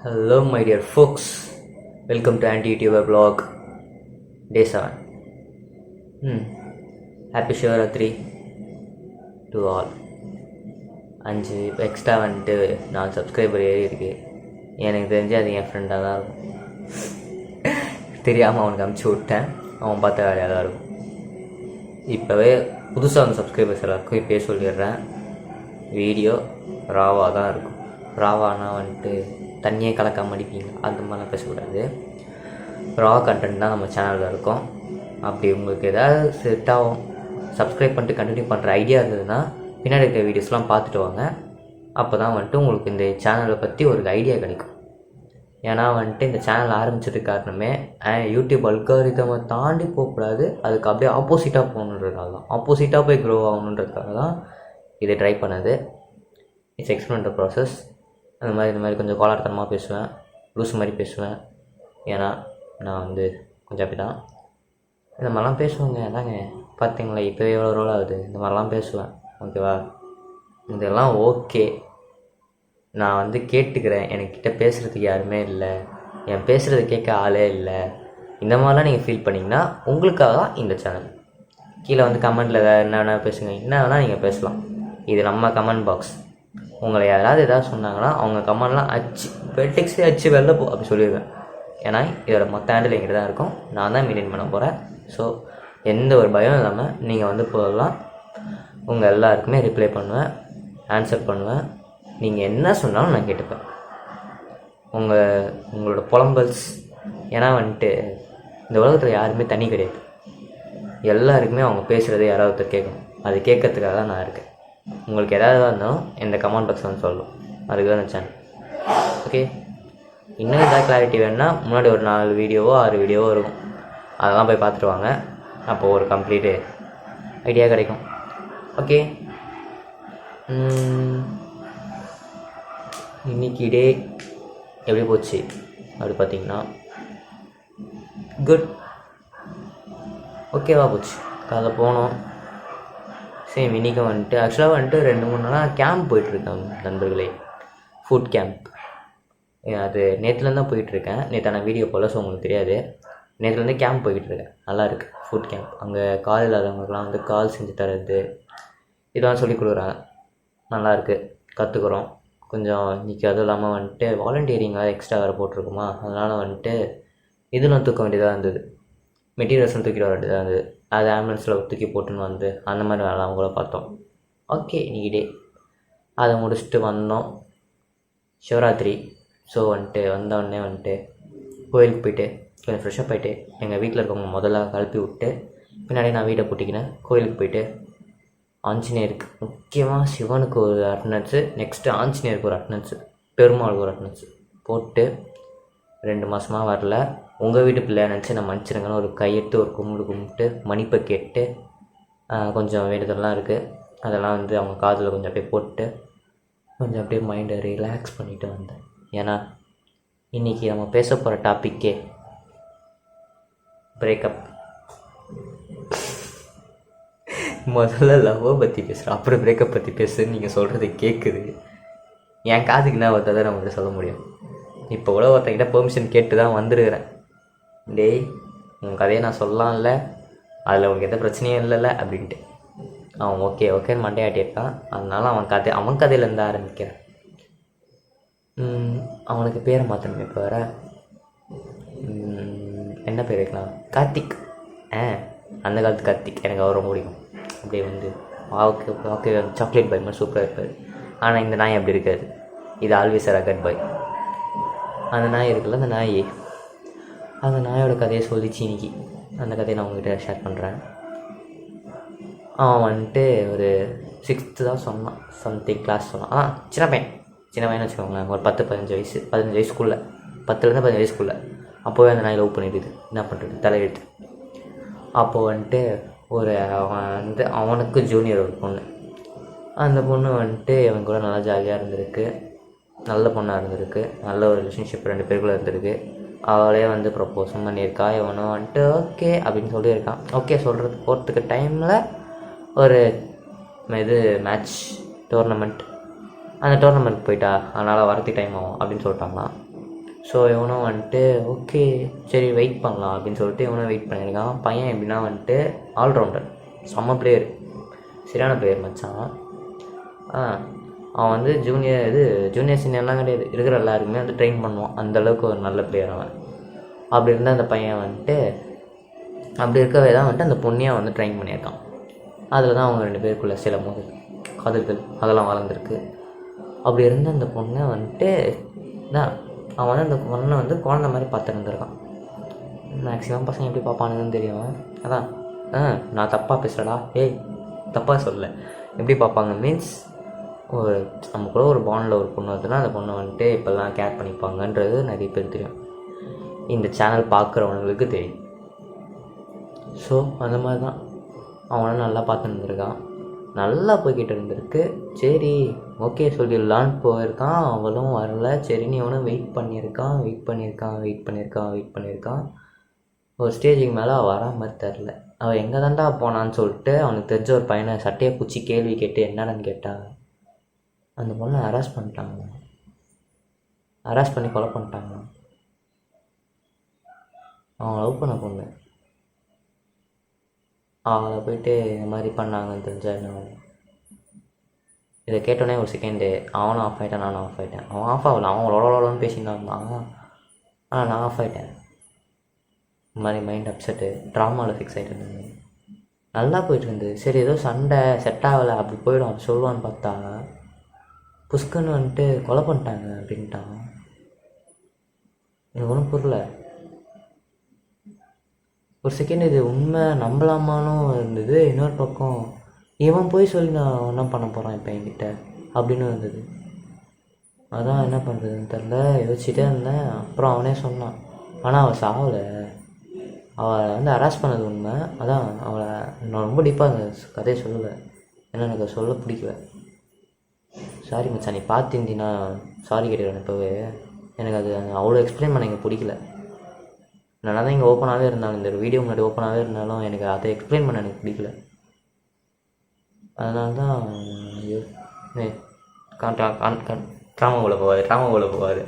Hello, my dear folks. Welcome to Anti-YouTuber Blog, Day 7. Happy Shivaratri to all. 5 extra வந்துட்டு 4 subscriber ஏறி இருக்குது. எனக்கு தெரிஞ்சு அது என் ஃப்ரெண்டாக தான் இருக்கும். தெரியாமல் அவனுக்கு அமுச்சு விட்டேன். அவன் பார்த்த வேலையாக தான் இருக்கும். இப்போவே புதுசாக வந்து சப்ஸ்கிரைபர்ஸ் எல்லாருக்கும் இப்போயே சொல்லிடுறேன், வீடியோ ராவாக தான் இருக்கும். ராவானா வந்துட்டு தண்ணியே கலக்காமல் அடிப்பீங்க, அந்த மாதிரிலாம் பேசக்கூடாது. ரா கண்டென்ட் தான் நம்ம சேனலில் இருக்கும். அப்படி உங்களுக்கு ஏதாவது செட் ஆகும், சப்ஸ்கிரைப் பண்ணிட்டு கண்டினியூ பண்ணுற ஐடியா இருந்ததுன்னா பின்னாடி இருக்கிற வீடியோஸ்லாம் பார்த்துட்டு வாங்க. அப்போ தான் வந்துட்டு உங்களுக்கு இந்த சேனலை பற்றி ஒரு ஐடியா கிடைக்கும். ஏன்னா வந்துட்டு இந்த சேனல் ஆரம்பித்ததுக்கு காரணமே யூடியூப் அல்காரிதமை தாண்டி போகக்கூடாது, அதுக்கு அப்படியே ஆப்போசிட்டாக போகணுன்றதுனால தான், ஆப்போசிட்டாக போய் க்ரோ ஆகணுன்றதுக்காக தான் இதை ட்ரை பண்ணது. It's experimental process. இந்த மாதிரி கொஞ்சம் கோளாறுத்தனமாக பேசுவேன், லூஸ் மாதிரி பேசுவேன். ஏன்னா நான் வந்து கொஞ்சம் அப்படி தான் இந்த மாதிரிலாம் பேசுவேங்க. அதாங்க பார்த்தீங்களா, இப்போ எவ்வளோ ரோல் ஆகுது. இந்த மாதிரிலாம் பேசுவேன், ஓகேவா? இதெல்லாம் ஓகே, நான் வந்து கேட்டுக்கிறேன். என்கிட்ட பேசுகிறதுக்கு யாருமே இல்லை, என் பேசுகிறத கேட்க ஆளே இல்லை. இந்த மாதிரிலாம் நீங்கள் ஃபீல் பண்ணிங்கன்னா உங்களுக்காக தான் இந்த சேனல். கீழே வந்து கமெண்ட்டில் என்ன வேணால் பேசுங்க, என்ன வேணால் நீங்கள் பேசலாம். இது நம்ம கமெண்ட் பாக்ஸ். உங்களை யாராவது எதாவது சொன்னாங்கன்னா அவங்க கமெண்ட்லாம் வெல்டெக்ஸே அச்சு வெளில போ அப்படி சொல்லிடுவேன். ஏன்னா இதோட மொத்த ஹேண்டில் எங்கிட்ட தான் இருக்கும், நான் தான் மெயின்டைன் பண்ண போகிறேன். ஸோ எந்த ஒரு பயம் இல்லாமல் நீங்கள் வந்து போகலாம். உங்கள் எல்லாருக்குமே ரிப்ளை பண்ணுவேன், ஆன்சர் பண்ணுவேன். நீங்கள் என்ன சொன்னாலும் நான் கேட்டுப்பேன். உங்களோட புலம்பல்ஸ். ஏன்னா வந்துட்டு இந்த உலகத்தில் யாருமே தனி கிடையாது. எல்லாருக்குமே அவங்க பேசுகிறத யாராவது ஒருத்தர் கேட்கணும். அது கேட்கறதுக்காக தான் நான் இருக்கேன். உங்களுக்கு எதாவது இருந்தாலும் இந்த கமெண்ட் பாக்ஸ் வந்து சொல்லணும். அதுக்கு தான் இந்த சேனல். ஓகே, இன்னும் எதாவது கிளாரிட்டி வேணுன்னா முன்னாடி ஒரு 4 வீடியோவோ 6 வீடியோவோ இருக்கும், அதெல்லாம் போய் பார்த்துட்டு வாங்க. அப்போது ஒரு கம்ப்ளீட்டு ஐடியா கிடைக்கும். ஓகே, இன்னைக்கு டே எப்படி போச்சு அப்படி பார்த்தீங்கன்னா குட், ஓகேவா போச்சு. காலைல போனோம், சேம் இன்றைக்கும் வந்துட்டு ஆக்சுவலாக வந்துட்டு 2-3 நாளாக கேம்ப் போயிட்டுருக்கேன் நண்பர்களே. Food camp. அது நேற்றுலேருந்து தான் போயிட்டுருக்கேன். நேற்று நான் வீடியோ போல், ஸோ உங்களுக்கு தெரியாது. நேற்றுலேருந்து கேம்ப் போய்கிட்டுருக்கேன். நல்லாயிருக்கு ஃபுட் கேம்ப். அங்கே கால் இல்லாதவங்களுக்குலாம் வந்து கால் செஞ்சு தரது இதெல்லாம் சொல்லிக் கொடுக்குறாங்க. நல்லாயிருக்கு, கற்றுக்குறோம் கொஞ்சம். இன்றைக்கி அதுவும் இல்லாமல் வந்துட்டு வாலண்டியரிங்காக எக்ஸ்ட்ரா வேறு போட்டிருக்குமா, அதனால் வந்துட்டு இதெல்லாம் தூக்க வேண்டியதாக இருந்தது, மெட்டீரியல்ஸ்லாம் தூக்கிட வேண்டியதாக இருந்தது. அது ஆம்புலன்ஸில் தூக்கி போட்டுன்னு வந்து அந்த மாதிரி வேலைலாம் கூட பார்த்தோம். ஓகே, இன்றைக்கி டே அதை முடிச்சுட்டு வந்தோம். சிவராத்திரி. ஸோ வந்துட்டு வந்தோடனே வந்துட்டு கோயிலுக்கு போயிட்டு கொஞ்சம் ஃப்ரெஷ்ஷப் ஆகிட்டு எங்கள் வீட்டில் இருக்கவங்க முதல்ல கழுப்பி விட்டு பின்னாடி நான் வீட்டை பூட்டிக்கினேன். கோயிலுக்கு போயிட்டு ஆஞ்சநேயருக்கு, முக்கியமாக சிவனுக்கு ஒரு அட்டனன்ஸு, நெக்ஸ்ட்டு ஆஞ்சநேயருக்கு ஒரு அட்டனன்ஸு, பெருமாளுக்கு ஒரு அட்டனன்ஸு போட்டு 2 மாதமாக வரல, உங்கள் வீட்டு பிள்ளையா நினச்சி நான் மன்னிச்சிருங்கன்னு ஒரு கையெடுத்து ஒரு கும்பிட்டு மன்னிப்பை கேட்டு கொஞ்சம் வேண்டுதல்லாம் இருக்குது. அதெல்லாம் வந்து அவங்க காதில் கொஞ்சம் அப்படியே போட்டு கொஞ்சம் அப்படியே மைண்டை ரிலாக்ஸ் பண்ணிவிட்டு வந்தேன். ஏன்னா இன்றைக்கி நம்ம பேச போகிற டாப்பிக்கே பிரேக்கப். முதல்ல லவ்வை பற்றி பேசுகிறேன், அப்புறம் பிரேக்கப் பற்றி பேசுன்னு நீங்கள் சொல்கிறது கேட்குது. என் காதுக்கு என்ன ஒருத்தர் தான் நம்மகிட்ட சொல்ல முடியும். இப்போ கூட ஒருத்தங்கிட்ட பெர்மிஷன் கேட்டு தான் வந்துருக்கிறேன். டேய், உன் கதையை நான் சொல்லலாம்ல, அதில் உனக்கு எந்த பிரச்சனையும் இல்லைல்ல அப்படின்ட்டு. அவன் ஓகேன்னு மண்டையாட்டியிருக்கான். அதனால அவன் கதையிலேருந்து ஆரம்பிக்கிறேன். அவனுக்கு பேரை மாற்றணுமே. இப்போ வர என்ன பேர் வைக்கலாம்? கார்த்திக். அந்த காலத்து கார்த்திக் எனக்கு அவர் ரொம்ப பிடிக்கும். அப்படியே வந்து ஓகே சாக்லேட் பாய் மாதிரி சூப்பராக இருப்பார். ஆனால் இந்த நாய் அப்படி இருக்காது, இது ஆல்வேஸ் ரகட் பாய். அந்த நாய் இருக்குல்ல, அந்த நாயோட கதையை சொல்லிச்சு இன்னைக்கு. அந்த கதையை நான் உங்கள்கிட்ட ஷேர் பண்ணுறேன். அவன் வந்துட்டு ஒரு 6th தான் சொன்னான், சம்திங் கிளாஸ் சொன்னான். சின்ன பையன் வச்சுக்கோங்களேன், ஒரு 15 வயசுக்குள்ளே, 10லேருந்து 15 வயசுக்குள்ளே. அப்போவே அந்த நாய் லவ் பண்ணிடுது. என்ன பண்ணுறது, தலையெழுத்து. அப்போது வந்துட்டு அவனுக்கு ஜூனியர் ஒரு பொண்ணு. அந்த பொண்ணு வந்துட்டு இவன் கூட நல்லா ஜாலியாக இருந்திருக்கு, நல்ல பொண்ணாக இருந்திருக்கு, நல்ல ஒரு ரிலேஷன்ஷிப் 2 பேருக்குள்ளே இருந்திருக்கு. அவளே வந்து ப்ரப்போஸும் பண்ணியிருக்கா. இவனும் வந்துட்டு ஓகே அப்படின்னு சொல்லியிருக்கான். ஓகே சொல்கிறது போகிறதுக்கு டைமில் ஒரு மேட்ச் டோர்னமெண்ட், அந்த டோர்னமெண்ட் போயிட்டா, அதனால் வரத்துக்கு டைம் ஆகும் அப்படின்னு சொல்லிட்டாங்களாம். ஸோ இவனும் வந்துட்டு ஓகே சரி வெயிட் பண்ணலாம் அப்படின்னு சொல்லிட்டு இவனும் வெயிட் பண்ணியிருக்கான். பையன் எப்படின்னா வந்துட்டு ஆல்ரவுண்டர், செம்ம பிளேயர், சரியான பிளேயர் மச்சான். அவன் வந்து ஜூனியர் சீனியர்லாம் கிடையாது, இருக்கிற எல்லாருக்குமே வந்து ட்ரெயின் பண்ணுவான். அந்தளவுக்கு ஒரு நல்ல பிளேயர் அவன். அப்படி இருந்தால் அந்த பையன் வந்துட்டு அப்படி இருக்கவே தான் வந்துட்டு அந்த பொண்ணையாக வந்து ட்ரெயின் பண்ணியிருக்கான். அதில் தான் அவங்க 2 பேருக்குள்ளே சில காதல்கள் அதெல்லாம் வளர்ந்துருக்கு. அப்படி இருந்த அந்த பொண்ணை வந்துட்டு அவன் வந்து அந்த பொண்ணை வந்து குழந்த மாதிரி பார்த்துருந்துருக்கான். மேக்ஸிமம் பசங்க எப்படி பார்ப்பானுங்கன்னு தெரியும். அதான் நான் தப்பாக பேசுகிறடா, தப்பாக சொல்லலை, எப்படி பார்ப்பாங்க மீன்ஸ் ஒரு நம்ம கூட ஒரு பாண்டில் ஒரு பொண்ணு வருதுன்னா அந்த பொண்ணை வந்துட்டு இப்போல்லாம் கேர் பண்ணிப்பாங்கன்றது நிறைய பேர் தெரியும், இந்த சேனல் பார்க்குறவங்களுக்கு தெரியும். ஸோ அந்த மாதிரி தான் அவனை நல்லா பார்த்துட்டு இருந்திருக்கான், நல்லா போய்கிட்டு இருந்திருக்கு. சரி ஓகே சொல்லிடலான்னு போயிருக்கான். அவளும் வரல. சரின்னு அவனும் வெயிட் பண்ணியிருக்கான். ஒரு ஸ்டேஜுக்கு மேலே அவள் வரா மாதிரி தெரில. அவள் எங்கே தாண்டா போனான்னு சொல்லிட்டு அவனுக்கு தெரிஞ்ச ஒரு பையனை சட்டையை பிடிச்சி கேள்வி கேட்டு என்னடான்னு கேட்டாங்க. அந்த பொண்ணை அரெஸ்ட் பண்ணிட்டாங்க, அரெஸ்ட் பண்ணி கொலை பண்ணிட்டாங்க. அவன் லவ் பண்ண பொண்ணு, அவளை போயிட்டு இந்த மாதிரி பண்ணாங்கன்னு தெரிஞ்சா என்ன? இதை கேட்டோன்னே ஒரு செகண்டு அவனும் ஆஃப் ஆகிட்டான், நானும் ஆஃப் ஆகிட்டேன். அவன் ஆஃப் ஆகலை, அவன் லோலோன்னு பேசியிருந்தான். ஆனால் நான் ஆஃப் ஆகிட்டேன். இந்த மாதிரி மைண்ட் அப்செட்டு, ட்ராமாவில் ஃபிக்ஸ் ஆகிட்டு இருந்தேன். நல்லா போயிட்டு இருந்தது. சரி ஏதோ சண்டை செட் ஆகலை அப்படி போயிடும் அப்படி சொல்லுவான்னு பார்த்தா புஷ்குன்னு வந்துட்டு கொலை பண்ணிட்டாங்க அப்படின்ட்டான். எனக்கு ஒன்றும் புரியல. ஒரு செகண்ட் இது உண்மை நம்பலாமானும் இருந்தது. இன்னொரு பக்கம் இவன் போய் சொல்லி நான் என்ன பண்ண போகிறான் இப்போ என்கிட்ட அப்படின்னு இருந்தது. அதான் என்ன பண்ணுறதுன்னு தெரில, யோசிச்சுட்டே இருந்தேன். அப்புறம் அவனே சொன்னான், ஆனால் அவள் சாவலை, அவளை வந்து அரெஸ்ட் பண்ணது உண்மை. அதான் அவளை நான் ரொம்ப டீப்பாக அந்த கதையை சொல்லலை, ஏன்னா எனக்கு சொல்ல பிடிக்கல. சாரி மச்சான், நீ பார்த்துருந்தீன்னா சாரி கேட்டுக்கிறேன் இப்போவே. எனக்கு அது அவ்வளோ எக்ஸ்பிளைன் பண்ண எனக்கு பிடிக்கல. நல்லா தான் இங்கே ஓப்பனாகவே இருந்தாலும், இந்த வீடியோ முன்னாடி ஓப்பனாகவே இருந்தாலும் எனக்கு அதை எக்ஸ்பிளைன் பண்ண எனக்கு பிடிக்கல. அதனால தான் ட்ராமாக்குள்ளே போவார்.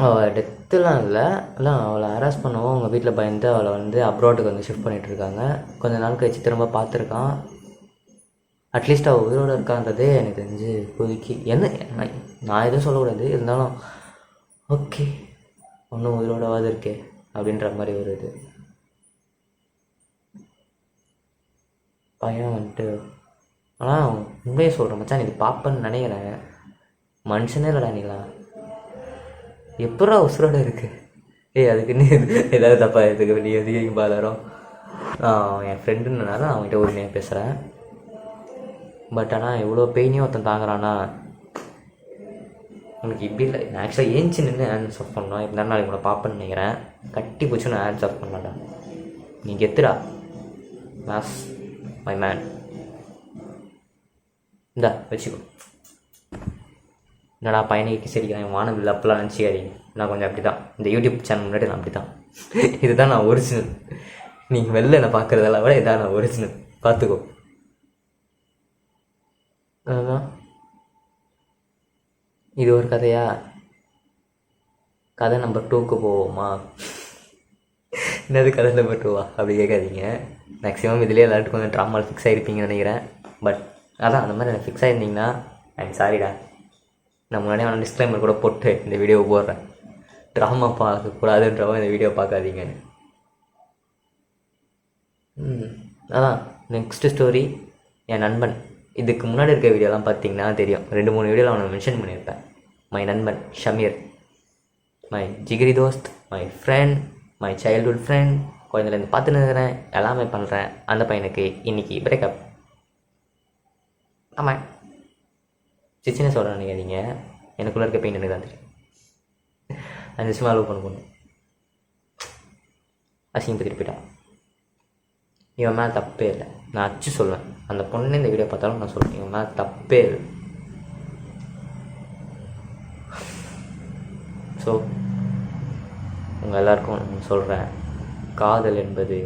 அவள் டெத்துலாம் இல்லை, அவளை ஹராஸ் பண்ணவும் அவங்க வீட்டில் பயந்து அவளை வந்து அப்ராட்டுக்கு வந்து ஷிஃப்ட் பண்ணிகிட்ருக்காங்க. கொஞ்ச நாள் கழிச்சு திரும்ப பார்த்துருக்கான். அட்லீஸ்ட் அவள் உயிரோடு இருக்கான்றதே எனக்கு தெரிஞ்சு இப்போதைக்கு நான் எதுவும் சொல்லக்கூடாது, இருந்தாலும் ஓகே ஒன்றும் உயிரோடவாது இருக்கே அப்படின்ற மாதிரி ஒரு இது. பையன் வந்துட்டு ஆனால் உண்மையே சொல்கிறேன் மச்சான், இது பார்ப்பேன்னு நினைக்கிறேன். மனுஷனே இல்லைடா நீலாம், எப்படா உசுரோட இருக்கு? அதுக்குன்னு ஏதாவது தப்பா எடுத்துக்க நீ எதுக்கு பாதாரம். என் ஃப்ரெண்டுனால அவன்கிட்ட உரிமையாக பேசுகிறேன். பட் ஆனால் எவ்வளோ பெயினையும் ஒருத்தன் தாங்குறான்னா உனக்கு இப்படி இல்லை. நான் ஆக்சுவலாக ஏஞ்சி நின்று ஹேண்ட்ஸ் ஆஃப் பண்ணோம். இப்போ நாளைக்கு உன்னை பார்ப்பேன்னு நினைக்கிறேன். கட்டி பிடிச்சி நான் ஹேண்ட்ஸ் ஆஃப் பண்ணாடா, நீ கெத்துடா மாஸ் மை மேன். இந்தா வச்சுக்கோ. என்னடா பையனுக்கு சரிக்கிறேன் வானவில் அப்பெல்லாம் நினச்சிக்காதீங்க. நான் கொஞ்சம் அப்படி தான், இந்த யூடியூப் சேனல் முன்னாடி நான் அப்படி தான். இதுதான் நான் ஒரிஜினல். நீங்கள் வெளில என்னை பார்க்குறதெல்லாம் விட இதான் நான் ஒரிஜினல், பார்த்துக்கோ. அதுதான் இது ஒரு கதையா? கதை நம்பர் 2க்கு போவோமா? என்னது கதை நம்பர் 2வா அப்படி கேட்காதீங்க. மேக்ஸிமம் இதுலேயே எல்லாருக்கும் கொஞ்சம் ட்ராமாவில் ஃபிக்ஸ் ஆகிருப்பீங்கன்னு நினைக்கிறேன். பட் அதான் அந்த மாதிரி எனக்கு ஃபிக்ஸ் ஆகிருந்தீங்கன்னா ஐம் சாரிடா. நான் முன்னாடியே அவனை டிஸ்க்ளைமர் கூட போட்டு இந்த வீடியோவை போடுறேன், ட்ராமா பார்க்கக்கூடாதுன்றவன் இந்த வீடியோ பார்க்காதீங்க. அதான் நெக்ஸ்ட்டு ஸ்டோரி என் நண்பன். இதுக்கு முன்னாடி இருக்க வீடியோலாம் பார்த்தீங்கன்னா தெரியும், 2-3 வீடியோவில் அவனை மென்ஷன் பண்ணியிருப்பேன். மை நண்பன் ஷமீர், மை ஜிகிரி தோஸ்த், my friend, my childhood friend. குழந்தைலேருந்து பார்த்துன்னு இருக்கிறேன், எல்லாமே பண்ணுறேன். அந்த பையனுக்கு இன்றைக்கி பிரேக்கப். ஆமாம், சின்ன சொல்கிறேன் நினைக்காதீங்க, எனக்குள்ளே இருக்க பெயின் எனக்கு தான் தெரியும். 5 வருஷமாக லவ் பண்ண பொண்ணு அசிங்கப்பட்டு போயிட்டான். இவன் மேலே தப்பே இல்லை, நான் அச்சு சொல்லுவேன். அந்த பொண்ணு இந்த வீடியோ பார்த்தாலும் நான் சொல்லுவேன், இவன் மேலே தப்பே இல்லை. ஸோ உங்கள் எல்லாருக்கும் நான் சொல்கிறேன், காதல் என்பது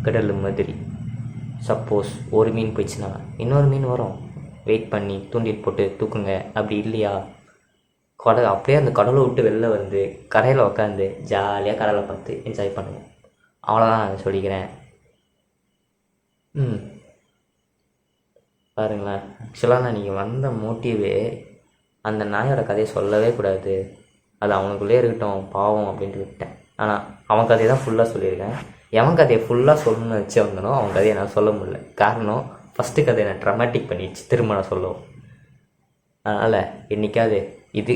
கடல் மாதிரி. சப்போஸ் ஒரு மீன் போயிடுச்சுன்னா இன்னொரு மீன் வரும், வெயிட் பண்ணி தூண்டில் போட்டு தூக்குங்க. அப்படி இல்லையா கடல் அப்படியே அந்த கடலை விட்டு வெளில வந்து கரையில் உட்காந்து ஜாலியாக கடலை பார்த்து என்ஜாய் பண்ணுங்கள். அவ்வளோதான் நான் சொல்லிக்கிறேன். பாருங்களேன், ஆக்சுவலாக நான் நீங்கள் வந்த மோட்டிவே அந்த நாயோட கதையை சொல்லவே கூடாது, அது அவனுக்குள்ளே இருக்கட்டும் பாவம் அப்படின்ட்டு விட்டேன். ஆனால் அவன் கதையை தான் ஃபுல்லாக சொல்லியிருக்கேன். எவன் கதையை ஃபுல்லாக சொல்லணும்னு வச்சு வந்தனோ அவன் கதையை நான் சொல்ல முடியல. காரணம் ஃபஸ்ட்டு கதையை நான் ட்ரமாட்டிக் பண்ணிடுச்சு, திரும்ப நான் சொல்லுவோம். அதனால் என்றைக்காவது இது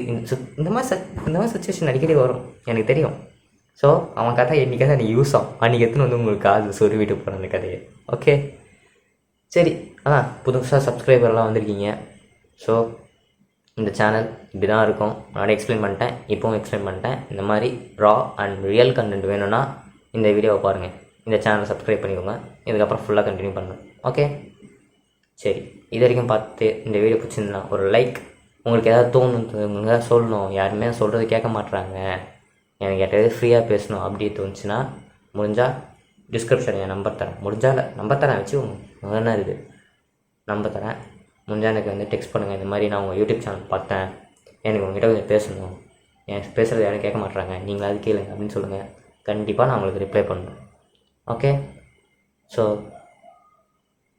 இந்த மாதிரி சுச்சுவேஷன் அடிக்கடி வரும், எனக்கு தெரியும். ஸோ அவன் கதை என்றைக்காவது எனக்கு யூஸ் ஆகும். அன்றைக்கி எடுத்துன்னு வந்து உங்களுக்கு காது சொருவிட்டு போகிறேன் அந்த கதையை. ஓகே சரி. புதுசாக சப்ஸ்கிரைபர்லாம் வந்திருக்கீங்க. ஸோ இந்த சேனல் இப்படி தான் இருக்கும். முன்னாடி எக்ஸ்பிளைன் பண்ணிட்டேன், இப்போவும் எக்ஸ்பிளைன் பண்ணிட்டேன். இந்த மாதிரி ரா அண்ட் ரியல் கண்டென்ட் வேணும்னா இந்த வீடியோவை பாருங்கள், இந்த சேனலை சப்ஸ்கிரைப் பண்ணிக்கோங்க. இதுக்கப்புறம் ஃபுல்லாக கண்டினியூ பண்ணுங்கள். ஓகே சரி. இது வரைக்கும் பார்த்து இந்த வீடியோ பிடிச்சிருந்தா ஒரு லைக். உங்களுக்கு எதாவது தோணுங்க சொல்லணும், யாருமே சொல்கிறது கேட்க மாட்டுறாங்க, எனக்கு யார்ட்டாவது ஃப்ரீயாக பேசணும் அப்படி தோணுச்சுன்னா முடிஞ்சால் டிஸ்கிரிப்ஷன் என் நம்பர் தரேன். முடிஞ்சால் இல்லை நம்பர் தரேன், வச்சு என்ன இருக்குது நம்பர் தரேன். முடிஞ்சால் எனக்கு வந்து டெக்ஸ்ட் பண்ணுங்கள். இந்த மாதிரி நான் உங்கள் யூடியூப் சேனல் பார்த்தேன், எனக்கு உங்கள்கிட்ட கொஞ்சம் பேசணும், எனக்கு பேசுகிறது யாரும் கேட்க மாட்டுறாங்க, நீங்களாவது கேளுங்க அப்படின்னு சொல்லுங்கள். கண்டிப்பாக நான் உங்களுக்கு ரிப்ளை பண்ணுவேன். ஓகே ஸோ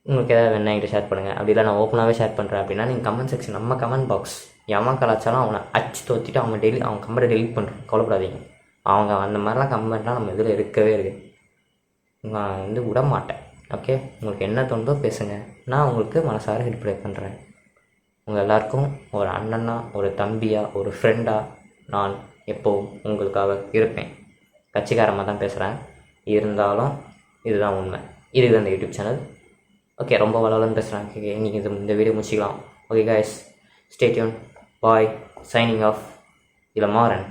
உங்களுக்கு எதாவது வேணா என்கிட்ட ஷேர் பண்ணுங்கள். அப்படி இல்லை நான் ஓப்பனாகவே ஷேர் பண்ணுறேன் அப்படின்னா நீங்கள் கமெண்ட் செக்ஷன், நம்ம கமெண்ட் பாக்ஸ் எவன் கலாச்சாரம் அவனை அச்சு தோற்றிட்டு அவன் கமெண்ட்டை டெலிட் பண்ணுறான், கவலைப்படாதீங்க. அவங்க அந்த மாதிரிலாம் கமெண்ட்லாம் நம்ம இதில் இருக்கவே இருக்குது, நான் வந்து விட மாட்டேன். ஓகே உங்களுக்கு என்ன தோணுதோ பேசுங்க, நான் உங்களுக்கு மனசார ரிப்ளை பண்ணுறேன். உங்கள் எல்லாேருக்கும் ஒரு அண்ணனா, ஒரு தம்பியாக, ஒரு ஃப்ரெண்டாக நான் எப்போவும் உங்களுக்காக இருப்பேன். கட்சிக்காரமாக தான் பேசுகிறேன், இருந்தாலும் இதுதான் உண்மை. இதுக்கு அந்த யூடியூப் சேனல். ஓகே ரொம்ப வளவலன்னு பேசுகிறேன். ஓகே நீங்கள் இந்த வீடியோ முடிச்சிக்கலாம். Okay guys, stay tune. Bye. Signing off. Ilamaran.